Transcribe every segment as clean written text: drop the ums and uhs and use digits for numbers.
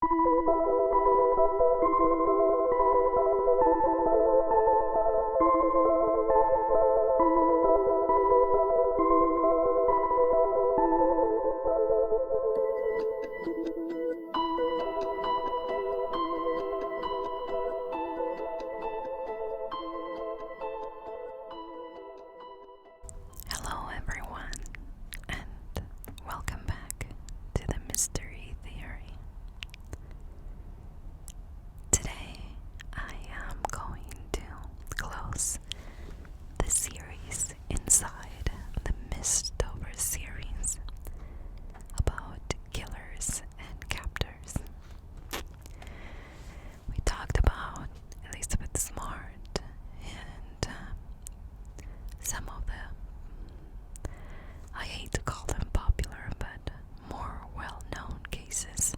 Hello everyone, and welcome back to the Mystery Theory. Today I am going to close the series inside the Mystober series about killers and captors. We talked about Elizabeth Smart and some of the, I hate to call them popular, but more well-known cases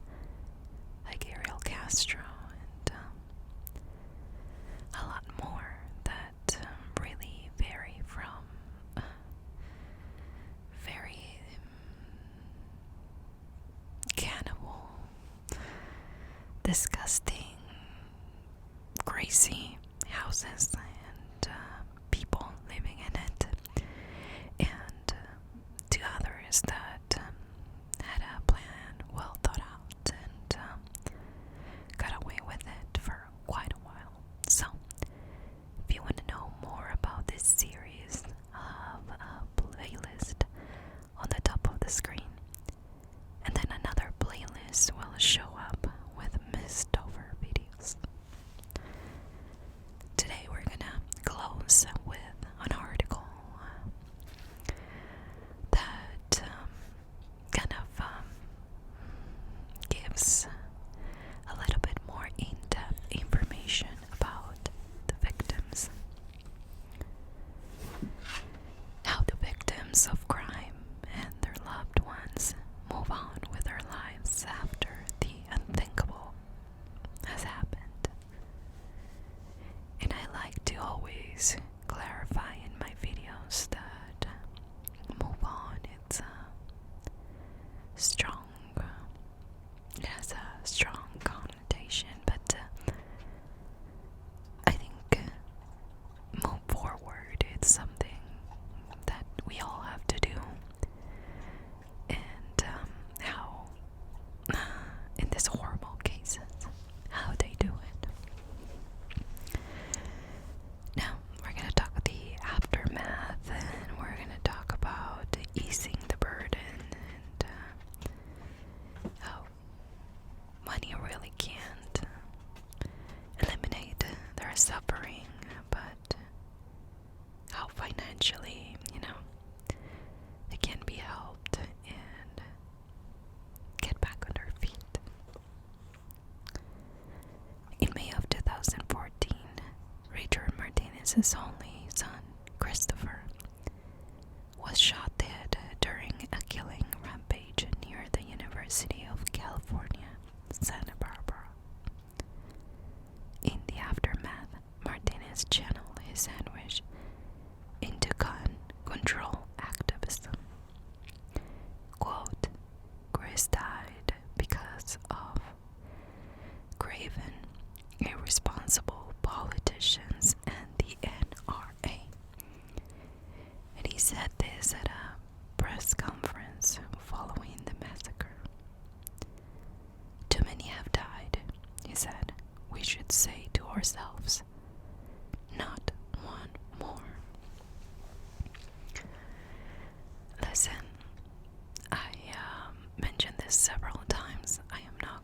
like Ariel Castro and a lot more that really vary from very cannibal, disgusting, crazy houses and people living in it, and to others that had a plan well thought out and got away with it for quite a while. So, if you want to know more about this series, I have a playlist on the top of the screen, and then another playlist will show up with Mystober videos. Today we're gonna close with an article that kind of gives a little bit more in-depth information about the victims. How the victims of crime and their loved ones move on with their lives after the unthinkable has happened. And I like to always clarify in my videos that move on, it's strong, it has a strong connotation, but I think move forward, it's something that we all have to do. And how, in these horrible cases, how they do it. Now, we're going to talk about the aftermath, and we're going to talk about easing the burden, and how money really can't eliminate their suffering, but how financially, they can be helped and get back on their feet. In May of 2014, Richard Martinez's only son, Christopher, was shot dead during a killing rampage near the University of California, Santa Barbara. In the aftermath, Martinez channeled his anguish into gun control activism. Quote, Chris died because of craven, irresponsible politicians and the NRA. And he said this at a press conference following the massacre. Too many have died, he said. We should say to ourselves, not one more. Listen, I mentioned this several times. I am not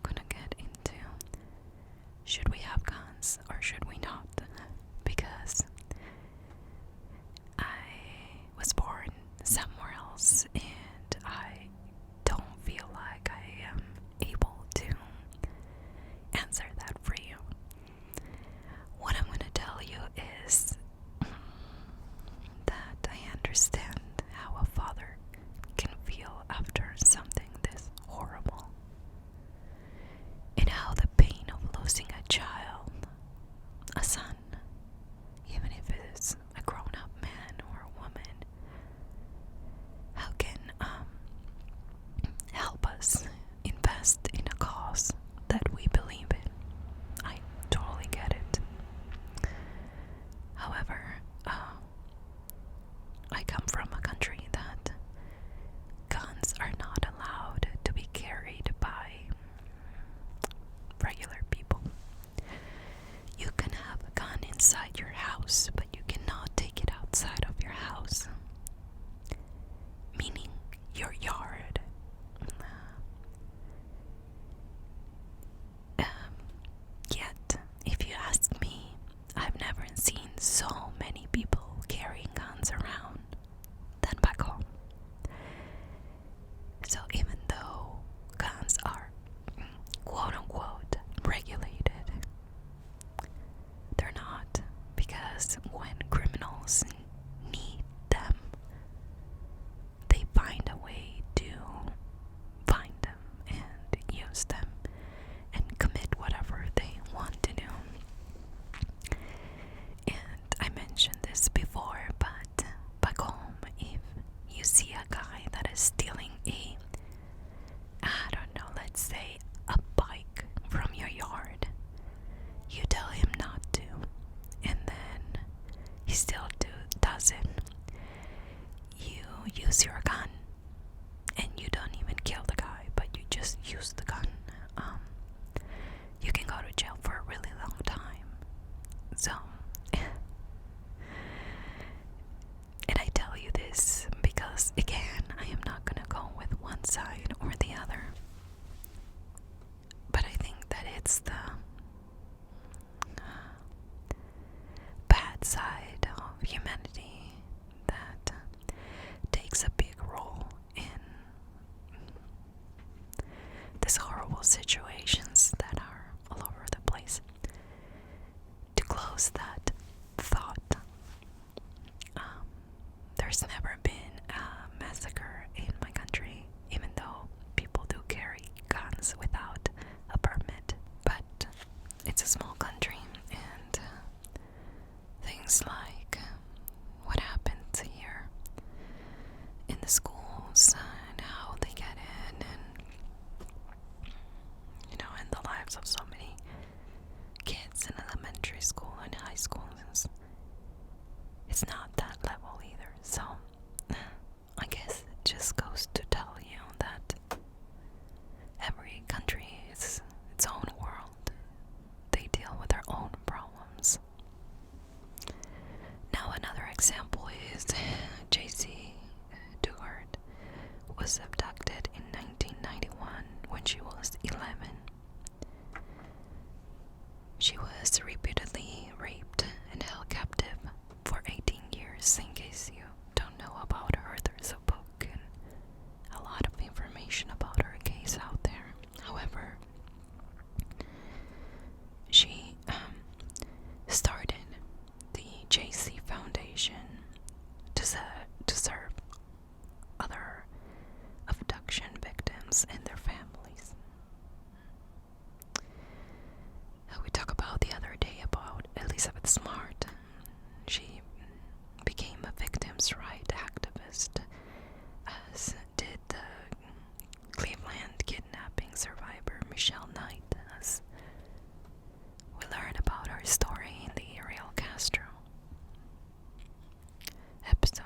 situations that are all over the place. To close that thought, there's never been a massacre in my country, even though people do carry guns without a permit. But it's a small country, and things like what happens here in the schools and how they get in, and in the lives of so many kids in elementary school and high school, it's not that level either. So I guess it just goes to tell you that every country is its own world. They deal with their own problems. Now another example is Jaycee Dugard was abducted in 1991 when she was 11. She was repeatedly raped and held captive for 18 years. In case you don't know about her, there's a book and a lot of information about her case out there. However, she started the Jaycee Foundation to serve other abduction victims and their families. We talked about the other day about Elizabeth Smart. She became a victims' rights activist, as did the Cleveland kidnapping survivor Michelle Knight, as we learn about her story in the Ariel Castro episode.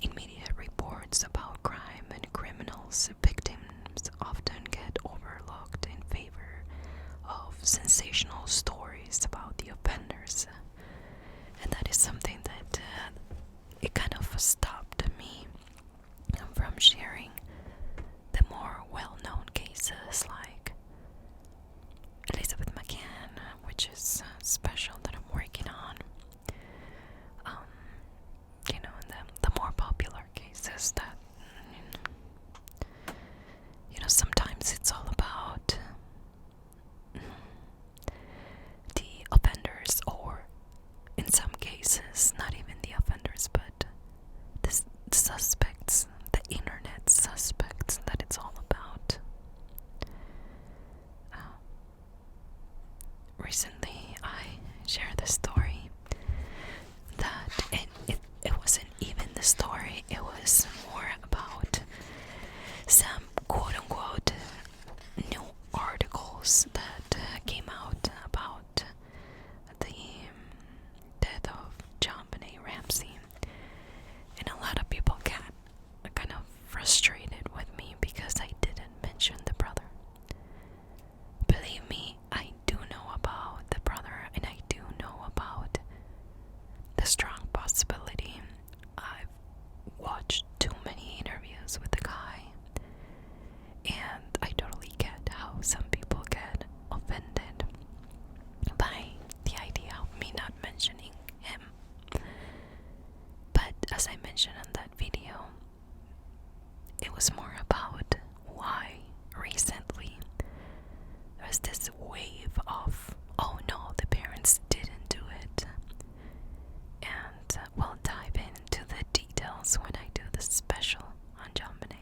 In media reports about crime and criminals, victims often get overlooked in favor of sensational stories about the offenders, and that is something that it kind of stopped me from sharing the more well-known cases like Elizabeth McCann, which is special that I'm working on. The more popular cases that sometimes it's all about the offenders, or in some cases not even the offenders, but the suspects, the internet suspects, that it's all about. Recently I shared the story that it wasn't even the story, it was more about some quote-unquote new articles that came out about the death of JonBenet Ramsey, and a lot of people got kind of frustrated with me because I didn't mention the brother. Believe me, I do know about the brother, and I do know about the strong possibility. I've watched too many interviews with the guy, and I totally get how some people get offended by the idea of me not mentioning him. But as I mentioned in that video, it was more about why recently there's this wave of, oh no, the parents didn't do it. And we'll dive into the details when I do the special on JonBenet.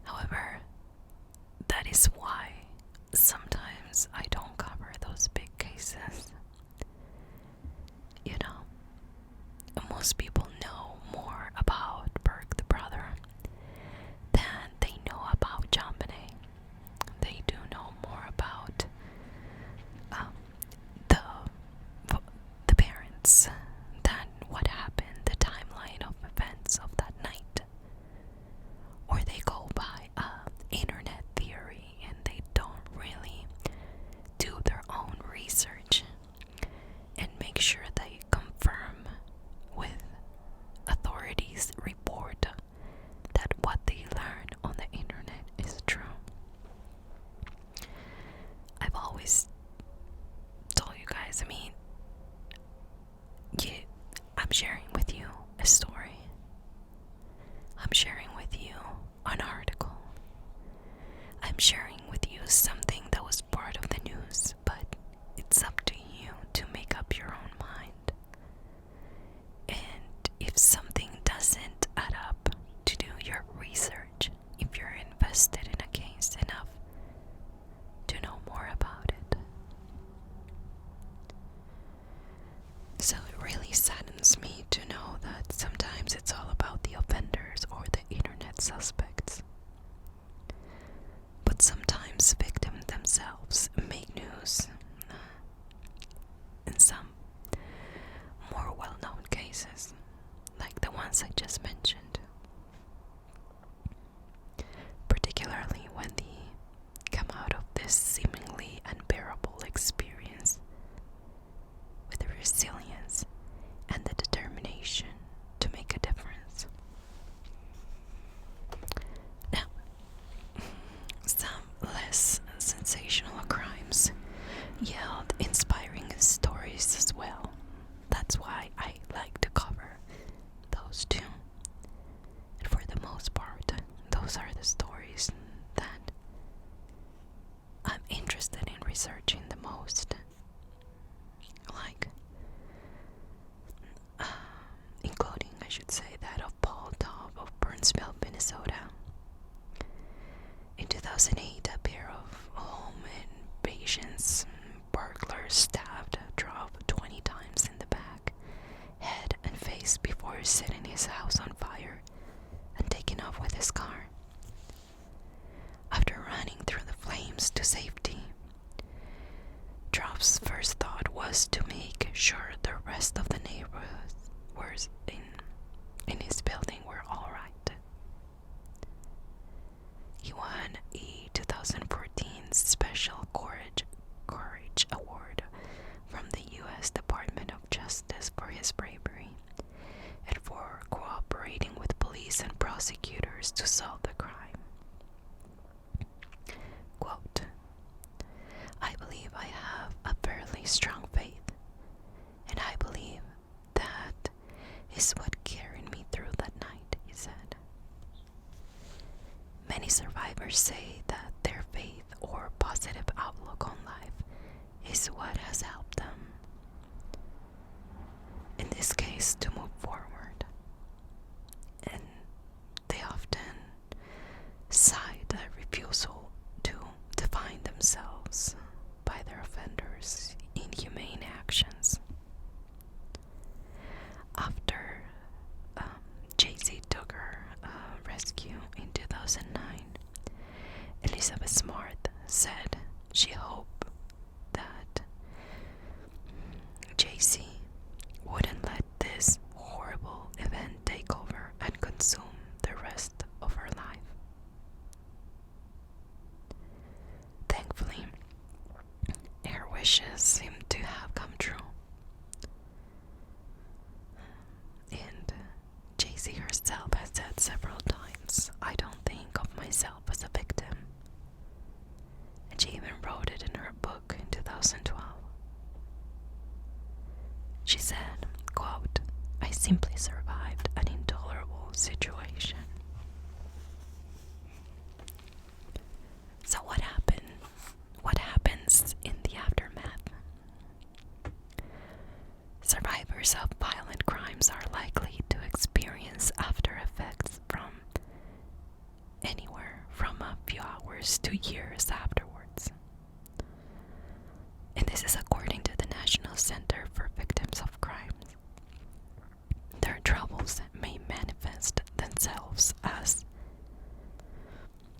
However, that is why sometimes I don't cover those big cases. Most people know more about Burke the brother than they know about JonBenet. They do know more about the parents than what happened, the timeline of events of that night. Or they go by internet theory, and they don't really the stories that I'm interested in researching the most. Like, including, I should say, that of Paul Taub of Burnsville, Minnesota. In 2008, a pair of home invasions burglars stabbed Taub 20 times in the back, head, and face before setting his house on fire and taking off with his car. After running through the flames to safety, Taub's first thought was to make sure the rest of the neighborhood was in his building were all right. He won a 2014 Special Courage Award from the U.S. Department of Justice for his bravery and for cooperating with police and prosecutors to solve the crime. Quote, "I believe I have a fairly strong faith, and I believe that is what carried me through that night," he said. Many survivors say that their faith or positive outlook on life is what has helped them, in this case, to move forward. And they often cite a refusal to define themselves by their offenders' inhumane actions. After Jaycee Dugard rescue in 2009, Elizabeth Smart said she hoped that Jaycee wouldn't let this horrible event take over and consume the rest of her life. Thankfully, her wishes seem to have come true. And Jaycee herself has said several times, "I don't think of myself as a victim." And she even wrote it in her book in 2012. She said, quote, "I simply survived an intolerable situation." So what happened? What happens in the aftermath? Survivors of violent crimes are likely to experience after effects from anywhere from a few hours to years afterwards. And this is according to the National Center for Victims of Crimes. Their troubles may manifest themselves as,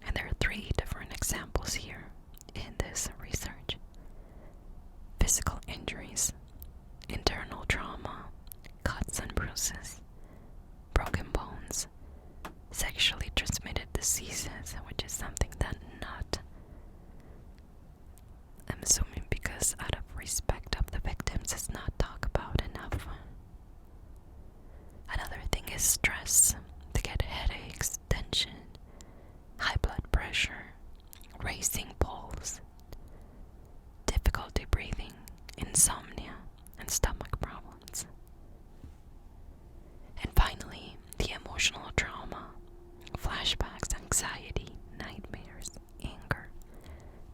and there are 3 different examples here in this research: physical injuries, internal trauma, cuts and bruises, broken bones, sexually transmitted diseases, which is something that I'm assuming because out of respect of the victims, it's not talked about enough. Another thing is stress. They get headaches, tension, high blood pressure, racing pulse, difficulty breathing, insomnia, and stomach problems. And finally, the emotional trauma, flashbacks, anxiety, nightmares, anger,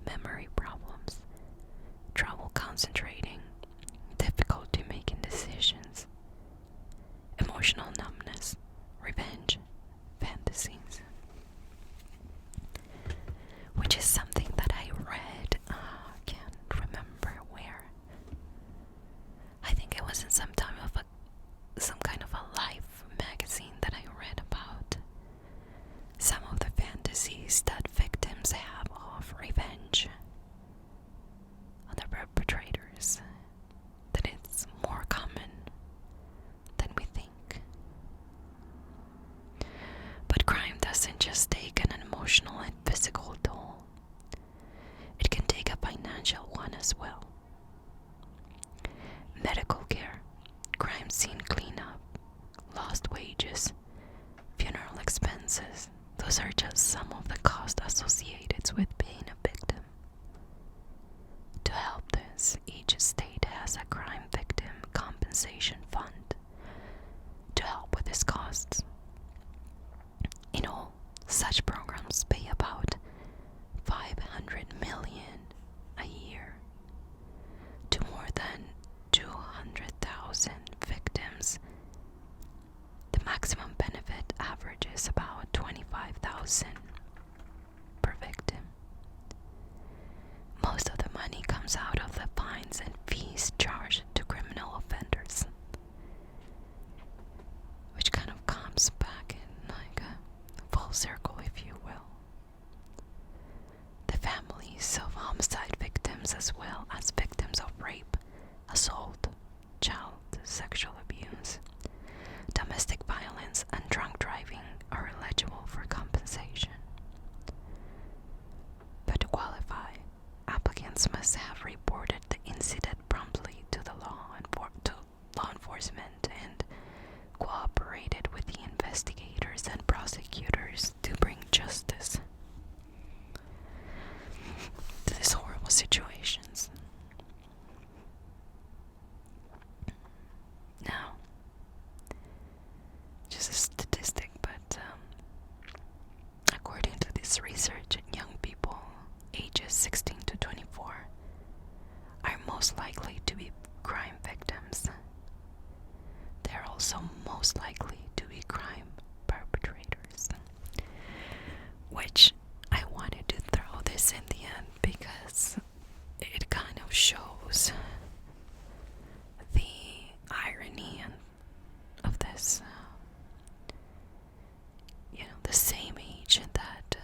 memory problems, trouble concentrating, difficulty making decisions, emotional numbness, revenge, fantasies. Which is something that I read, I can't remember where. I think it was in some kind of a Life magazine that I read about some of the fantasies that victims have of revenge on the perpetrators, that it's more common than we think. But crime doesn't just take an emotional and physical toll. It can take a financial one as well. Medical care, crime scene cleanup, lost wages, funeral expenses, those are just some of the costs associated with being a victim. To help this, each state has a crime victim compensation fund to help with these costs. In all, such programs as well as victims of rape, assault, child sexual abuse, domestic violence, and drunk driving are eligible for compensation. But to qualify, applicants must have reported the incident promptly to the law enforcement and cooperated with the investigators and prosecutors to bring justice to these horrible situations. Now, just a statistic, but according to this research, young people ages 16 to 24 are most likely to be crime victims. They're also most likely to be crime perpetrators. Which I wanted to throw this in the end because it kind of shows the irony of this. The same age that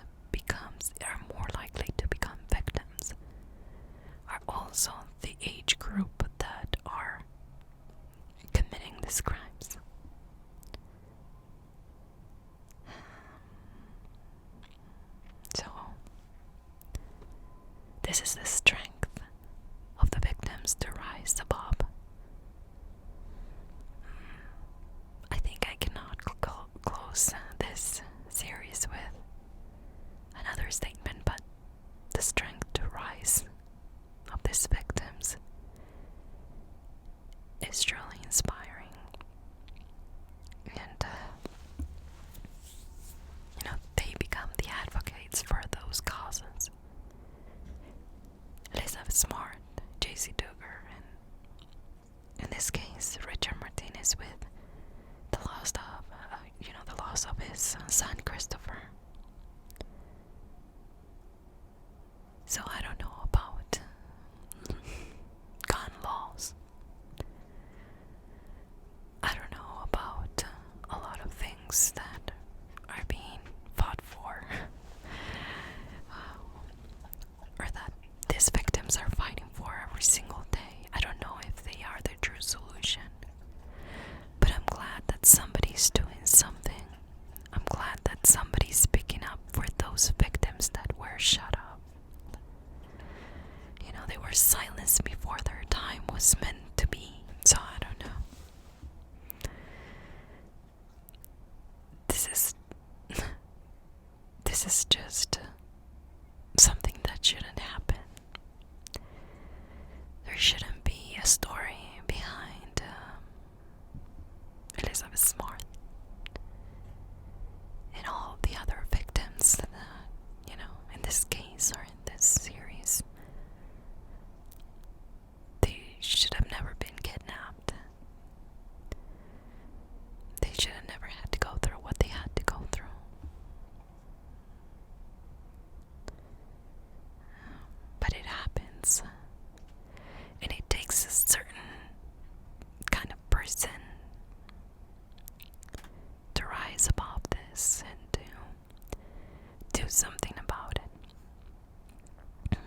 are more likely to become victims are also the age group that are committing these crimes. So, this is the strength of the victims to rise above. I think I cannot close this series with another statement, but the strength to rise of these victims is truly inspiring. And, they become the advocates for those causes. Elizabeth Smart, Jaycee Dugard, and in this case, Richard Martinez with the loss of his son Christopher. So I don't know about gun laws. I don't know about a lot of things that are being fought for, or that these victims are fighting for every single day. I don't know if they are the true solution, but I'm glad that somebody's doing something. I'm glad that somebody's picking up for those victims that were shut up. They were silenced before their time was meant to be. So I don't know. This is just something that shouldn't happen. There shouldn't be a story behind Elizabeth Smart and all the other victims that, in this case or in this series. They should have never been kidnapped. They should have never had to go through what they had to go through. But it happens. And it takes a certain kind of person to rise above this and to do something about it.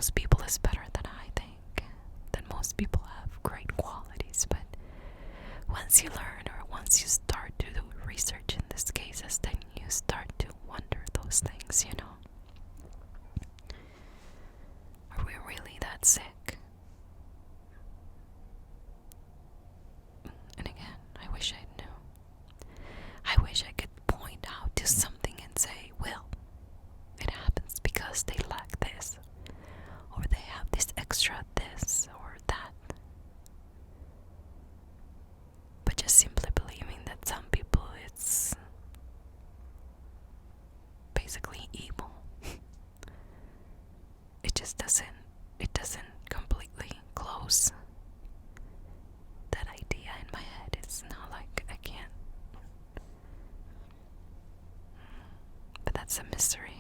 most people is better than I think. That most people have great qualities, but once you learn or once you start to do research in these cases, then you start to wonder those things, you know. Are we really that sick? And again, I wish I knew. I wish I could point out to something and say, well, it happens because they lack this, or they have this extra this or that. But just simply believing that some people, it's basically evil. It just doesn't completely close that idea in my head. It's not like I can't. But that's a mystery.